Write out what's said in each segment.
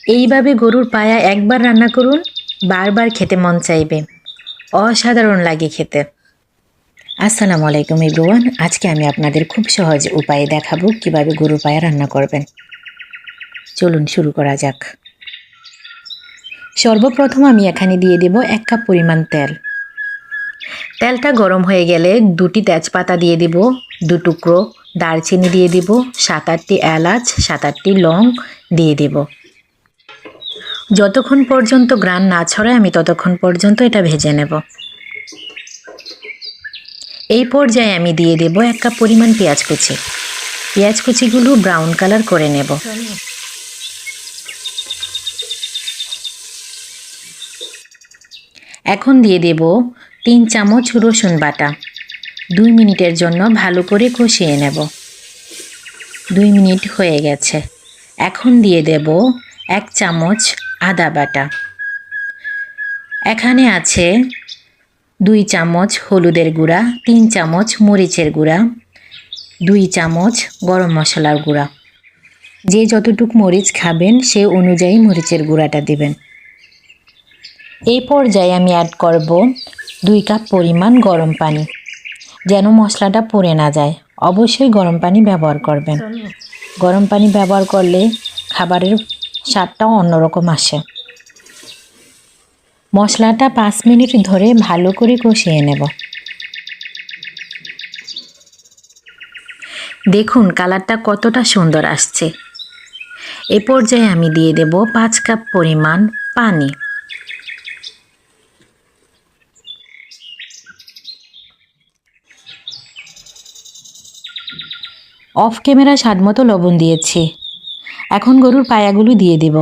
এইভাবে গরুর পায়া একবার রান্না করুন, বারবার খেতে মন চাইবে। অসাধারণ লাগে খেতে। আসসালামু আলাইকুম এভরিওয়ান। আজকে আমি আপনাদের খুব সহজ উপায়ে দেখাবো কিভাবে গরুর পায়া রান্না করবেন। চলুন শুরু করা যাক। সর্বপ্রথম আমি এখানে দিয়ে দেব 1 কাপ পরিমাণ তেল। তেলটা গরম হয়ে গেলে 2টি তেজপাতা দিয়ে দেব, 2 টুকরো দারচিনি দিয়ে দেব, 7-8টি এলাচ, 7-8টি লং দিয়ে দেব। যতক্ষণ পর্যন্ত ঘ্রাণ না ছড়ায় আমি ততক্ষণ পর্যন্ত এটা ভেজে নেব। এই পর্যায়ে আমি দিয়ে দেব 1 কাপ পরিমাণ পেঁয়াজ কুচি। পেঁয়াজ কুচিগুলো ব্রাউন কালার করে নেব। এখন দিয়ে দেব 3 চামচ রসুন বাটা। 2 মিনিটের জন্য ভালো করে কষিয়ে নেব। 2 মিনিট হয়ে গেছে। এখন দিয়ে দেব 1 চামচ আদা বাটা। এখানে আছে 2 চামচ হলুদের গুঁড়া, 3 চামচ মরিচের গুঁড়া, 2 চামচ গরম মশলার গুঁড়া। যে যতটুকু মরিচ খাবেন সে অনুযায়ী মরিচের গুঁড়াটা দিবেন। এই পর্যায়ে আমি অ্যাড করব 2 কাপ পরিমাণ গরম পানি, যেন মশলাটা পুড়ে না যায়। অবশ্যই গরম পানি ব্যবহার করবেন। গরম পানি ব্যবহার করলে খাবারের স্বাদটাও অন্যরকম আসে। মশলাটা 5 মিনিট ধরে ভালো করে কষিয়ে নেব। দেখুন কালারটা কতটা সুন্দর আসছে। এ পর্যায়ে আমি দিয়ে দেব 5 কাপ পরিমাণ পানি। অফ ক্যামেরা স্বাদমতো লবণ দিয়েছি। এখন গরুর পায়াগুলো দিয়ে দেব।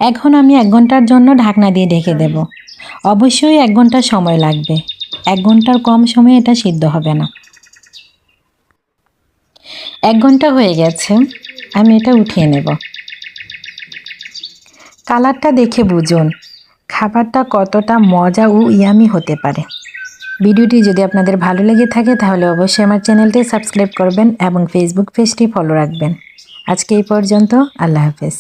এখন আমি 1 ঘন্টার জন্য ঢাকনা দিয়ে ঢেকে দেব। অবশ্যই 1 ঘন্টা সময় লাগবে। 1 ঘন্টার কম সময়ে এটা সিদ্ধ হবে না। 1 ঘন্টা হয়ে গেছে, আমি এটা উঠিয়ে নেব। কালারটা দেখে বুঝুন খাবারটা কতটা মজা ও ইয়ামি হতে পারে। ভিডিওটি যদি আপনাদের ভালো লেগে থাকে তাহলে অবশ্যই আমার চ্যানেলটি সাবস্ক্রাইব করবেন এবং ফেসবুক পেজটি ফলো রাখবেন। আজকে এই পর্যন্ত। আল্লাহ হাফেজ।